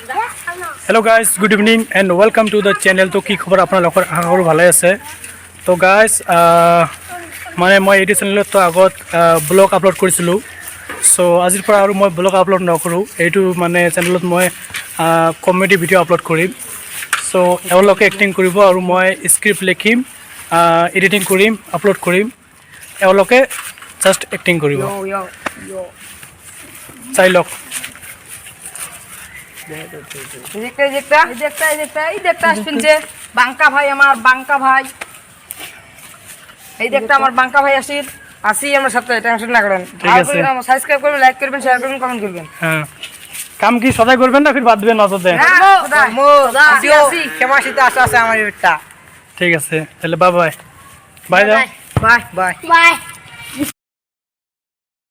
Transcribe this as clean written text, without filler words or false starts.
Hello guys good evening and welcome to the channel. तो की खबर अपना भाले आछे। तो गाइस माने मैं ये चैनल तो आगत ब्लग आपलोड करिसिलु। सो आजिर पर आरो मैं ब्लग आपलोड नकरूँ। एटू माने चैनल मैं कमेडी भिडिओ आपलोड करिम। सो एवलोके एक्टिंग करिब और मैं स्क्रिप्ट लिखिम, एडिटिंग करिम, आपलोड करिम। एवलोके जस्ट एक्टिंग करिब। चाइ लक। বাঙ্কা ভাই আমার বাঙ্কা ভাই এই দেখতে আমার বাঙ্কা ভাই আসি আমার সাথে টেনশন না করেন। ঠিক আছে, সাবস্ক্রাইব করবেন, লাইক করবেন, শেয়ার করবেন, কমেন্ট করবেন। হ্যাঁ কাম কি সদাই করবেন না ফির বাদ দিবেন নজর দেন? আসি ক্ষমাশীতে আশা আছে আমার বেটা। ঠিক আছে তাহলে বাই বাই। বাই দাও। Bye bye Bye.